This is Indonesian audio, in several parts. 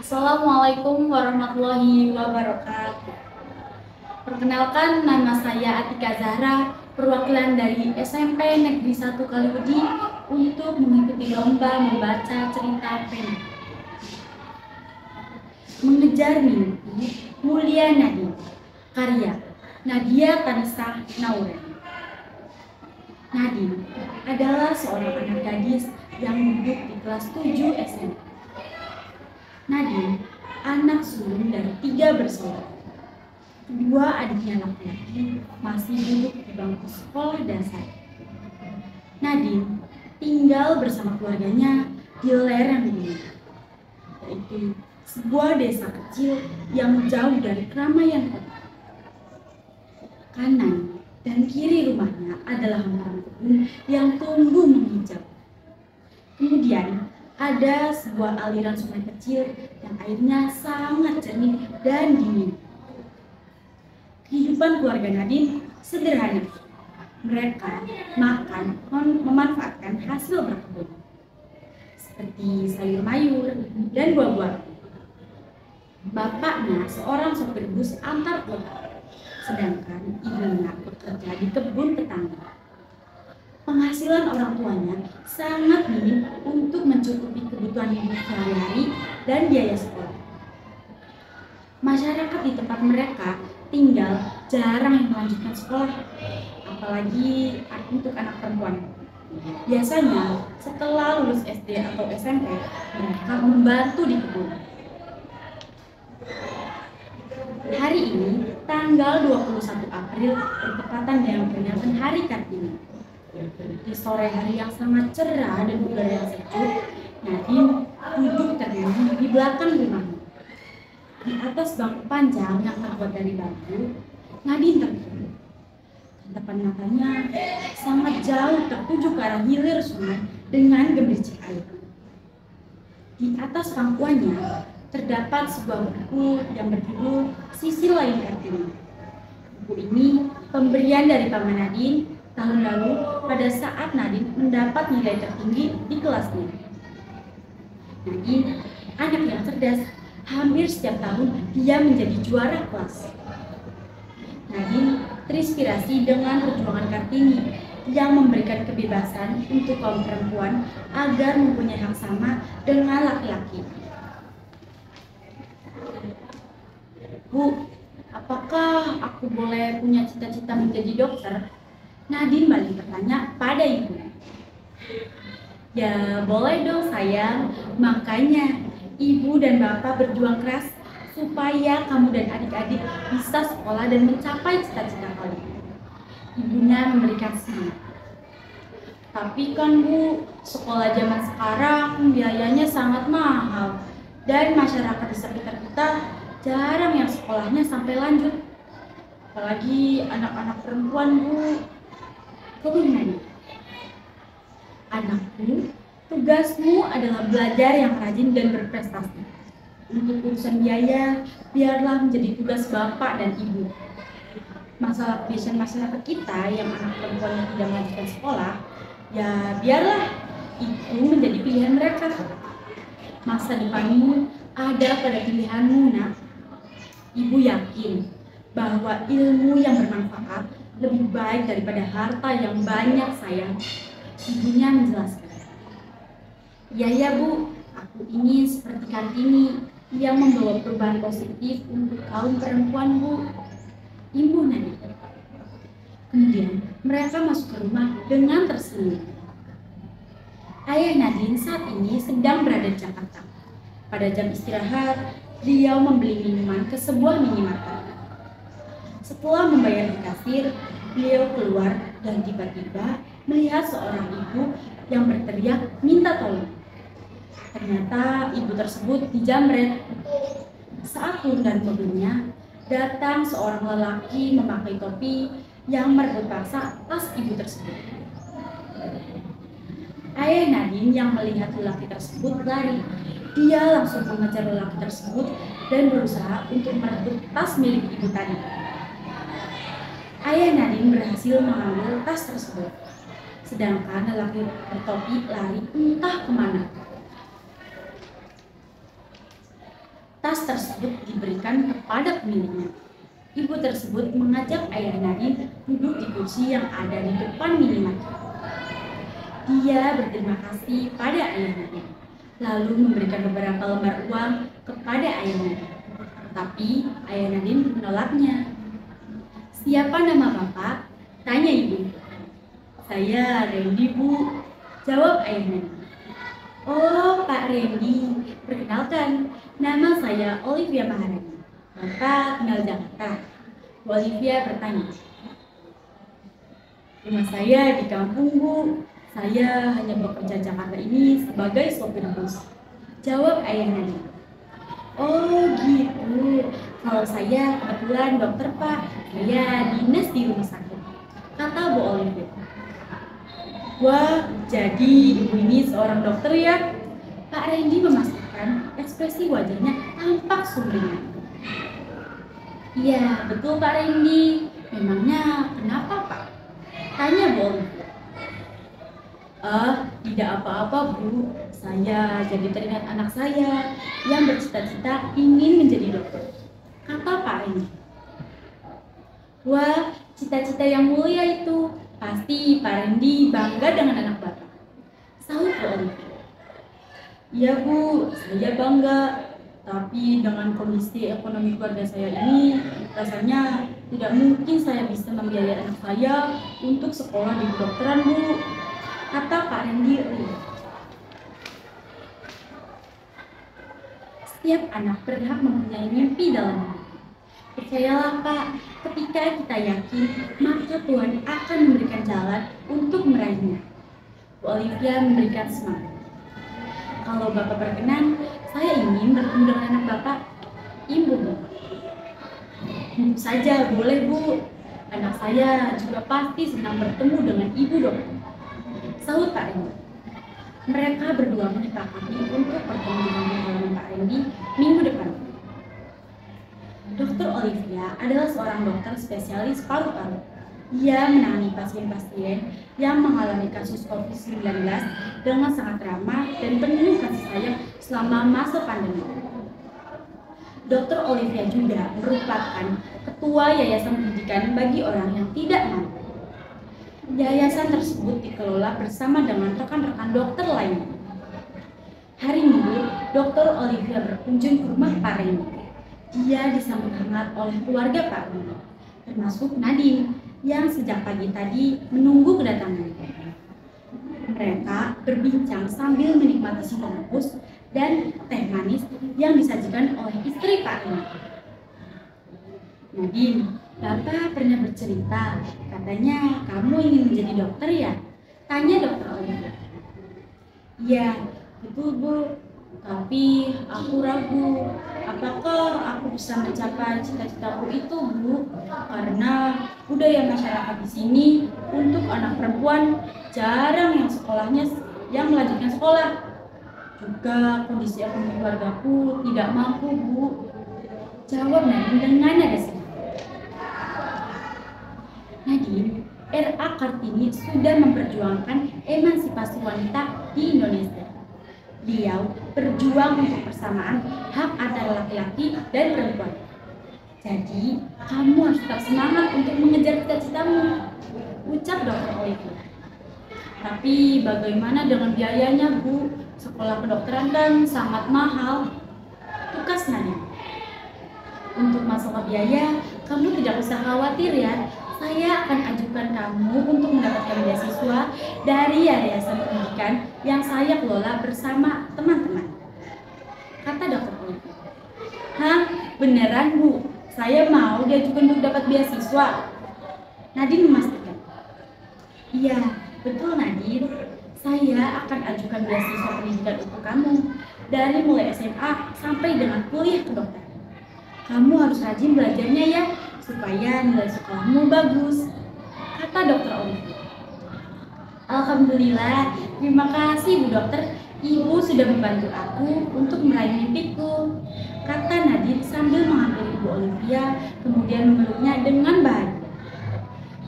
Assalamualaikum warahmatullahi wabarakatuh. Perkenalkan, nama saya Atika Zahra, perwakilan dari SMP Negeri 1 Kaliudi untuk mengikuti lomba membaca cerita pendek. Mengejar Mimpi, Mulia Nadi, karya Nadia Tanisah Nauren. Nadine adalah seorang anak gadis yang duduk di kelas 7 SMP. Nadine, anak sulung dari 3 bersaudara. Kedua adiknya laki-laki masih duduk di bangku sekolah dasar. Nadine tinggal bersama keluarganya di lereng gunung, yaitu sebuah desa kecil yang jauh dari keramaian kota. Kanan dan kiri rumahnya adalah hamparan kebun yang tumbuh menghijau. Kemudian ada sebuah aliran sungai kecil yang airnya sangat jernih dan dingin. Kehidupan keluarga Nadine sederhana. Mereka makan memanfaatkan hasil berkebun, seperti sayur mayur dan buah-buahan. Bapaknya seorang sopir bus antar kota, sedangkan ibunya bekerja di kebun tetangga. Penghasilan orang tuanya sangat minim untuk mencukupi kebutuhan hidup sehari-hari dan biaya sekolah. Masyarakat di tempat mereka tinggal jarang yang melanjutkan sekolah, apalagi untuk anak perempuan. Biasanya setelah lulus SD atau SMP, mereka membantu di kebun. Hari ini, tanggal 21 April, bertepatan dengan peringatan Hari Kartini. Di sore hari yang sangat cerah dan udara yang sejuk, Nadine duduk termenung di belakang rumahnya. Di atas bangku panjang yang terbuat dari bambu, Nadine terdiam. Tatapan matanya sangat jauh tertuju ke arah hilir sungai dengan gemericik air. Di atas pangkuannya terdapat sebuah buku yang berjudul Sisi Lain Kartini. Buku ini pemberian dari Paman Nadine tahun lalu pada saat Nadine mendapat nilai tertinggi di kelasnya. Nadine, anak yang cerdas, hampir setiap tahun dia menjadi juara kelas. Nadine terinspirasi dengan perjuangan Kartini yang memberikan kebebasan untuk kaum perempuan agar mempunyai hak sama dengan laki-laki. Bu, apakah aku boleh punya cita-cita menjadi dokter? Nadine balik bertanya pada ibu. Ya boleh dong sayang, makanya ibu dan bapak berjuang keras supaya kamu dan adik-adik bisa sekolah dan mencapai cita-cita kalian. Ibunya memberikan semangat. Tapi kan Bu, sekolah zaman sekarang biayanya sangat mahal dan masyarakat di sekitar kita jarang yang sekolahnya sampai lanjut. Apalagi anak-anak perempuan Bu. Kemudian, anakku, tugasmu adalah belajar yang rajin dan berprestasi. Untuk urusan biaya, biarlah menjadi tugas bapak dan ibu. Masalah kebiasaan masyarakat kita yang anak perempuan yang tidak melanjutkan sekolah, ya biarlah itu menjadi pilihan mereka. Masa depanmu ada pada pilihanmu, nak. Ibu yakin bahwa ilmu yang bermanfaat lebih baik daripada harta yang banyak sayang. Ibunya menjelaskan. Ya Bu, aku ingin seperti Kartini yang membawa perubahan positif untuk kaum perempuan Bu. Ibu Nadine. Kemudian mereka masuk ke rumah dengan tersenyum. Ayah Nadine saat ini sedang berada di Jakarta. Pada jam istirahat, beliau membeli minuman ke sebuah minimarket. Setelah membayar di kasir, beliau keluar dan tiba-tiba melihat seorang ibu yang berteriak minta tolong. Ternyata ibu tersebut dijamret. Saat turun dari mobilnya, datang seorang lelaki memakai topi yang merebut paksa tas ibu tersebut. Ayah Nadine yang melihat lelaki tersebut lari. Dia langsung mengejar lelaki tersebut dan berusaha untuk merebut tas milik ibu tadi. Ayah Nadine berhasil mengambil tas tersebut, sedangkan lelaki bertopi lari entah kemana. Tas tersebut diberikan kepada pemiliknya. Ibu tersebut mengajak ayah Nadine duduk di kursi yang ada di depan minimarket. Dia berterima kasih pada ayah Nadine, lalu memberikan beberapa lembar uang kepada ayah Nadine. Tapi ayah Nadine menolaknya. "Siapa nama Bapak?" tanya ibu. "Saya Randy, Bu," jawab ayah Nadine. "Oh, Pak Randy, perkenalkan, nama saya Olivia Maharani. Bapak tinggal Jakarta?" Bu Olivia bertanya. "Rumah saya di kampung, Bu. Saya hanya bekerja Jakarta ini sebagai sopir bus," jawab ayah Nadine. "Oh gitu, kalau saya kebetulan dokter, Pak. Saya dinas di rumah sakit," kata Bu Olivia. "Wah, jadi ibu ini seorang dokter ya?" Pak Randy memastikan ekspresi wajahnya tampak sumringah. "Iya, betul Pak Randy. Memangnya kenapa, Pak?" tanya Bu Olivia. Tidak apa-apa, Bu. Saya jadi teringat anak saya yang bercita-cita ingin menjadi dokter," kata Pak Randy. "Wah, cita-cita yang mulia itu. Pasti Pak Randy bangga dengan anak Bapak," sahut Bu Olivia. "Iya, Bu, saya bangga. Tapi dengan kondisi ekonomi keluarga saya ini, rasanya tidak mungkin saya bisa membiayai anak saya untuk sekolah di kedokteran, Bu," kata Pak Randy. Setiap anak berhak mempunyai mimpi dalam hidup. Percayalah, Pak, ketika kita yakin, maka Tuhan akan memberikan jalan untuk meraihnya. Bu Olivia memberikan semangat. "Kalau Bapak berkenan, saya ingin bertemu dengan anak Bapak, Ibu." "Tentu saja, boleh, Bu. Anak saya juga pasti senang bertemu dengan Ibu dokter," sahut Pak Randy. Mereka berdua menyepakati untuk bertemu dengan Pak Randy minggu depan. Dokter Olivia adalah seorang dokter spesialis paru-paru. Ia menangani pasien-pasien yang mengalami kasus COVID-19 dengan sangat ramah dan penuh kasih sayang selama masa pandemi. Dokter Olivia juga merupakan ketua Yayasan Pendidikan bagi orang yang tidak mampu. Yayasan tersebut dikelola bersama dengan rekan-rekan dokter lainnya. Hari Minggu, Dokter Olivia berkunjung ke rumah Pak Randy. Dia disambut hangat oleh keluarga Pak Randy, termasuk Nadine yang sejak pagi tadi menunggu kedatangannya. Mereka berbincang sambil menikmati singkong rebus dan teh manis yang disajikan oleh istri Pak Randy. "Nadine, Bapak pernah bercerita, katanya kamu ingin menjadi dokter ya?" tanya Dokter Olivia. "Iya, betul, Bu. Tapi aku ragu, apakah aku bisa mencapai cita-citaku itu, Bu? Karena budaya masyarakat di sini untuk anak perempuan jarang yang melanjutkan sekolah. Juga kondisi ekonomi keluargaku tidak mampu, Bu," jawab Nadine dengan nada sedih. Nadine, R.A. Kartini sudah memperjuangkan emansipasi wanita di Indonesia. Beliau berjuang untuk persamaan hak antara laki-laki dan perempuan. "Jadi, kamu harus tetap semangat untuk mengejar cita-citamu," ucap Dokter Olivia. "Tapi bagaimana dengan biayanya, Bu? Sekolah kedokteran kan sangat mahal," tukas Nadine. "Untuk masalah biaya, kamu tidak usah khawatir ya. Saya akan ajukan kamu untuk mendapatkan beasiswa dari Yayasan Pendidikan yang saya kelola bersama teman-teman," kata Dokter Olivia. "Hah? Beneran, Bu? Saya mau diajukan untuk dapat beasiswa?" Nadine memastikan. "Iya, betul Nadine. Saya akan ajukan beasiswa pendidikan untuk kamu dari mulai SMA sampai dengan kuliah kedokteran. Kamu harus rajin belajarnya ya, supaya nilai sekolahmu bagus," kata Dokter Olivia. "Alhamdulillah, terima kasih Bu Dokter. Ibu sudah membantu aku untuk meraih mimpiku," kata Nadine sambil menghampiri Bu Olivia, kemudian memeluknya dengan bahagia.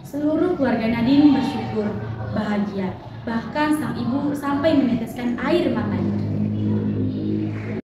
Seluruh keluarga Nadine bersyukur, bahagia, bahkan sang ibu sampai meneteskan air matanya.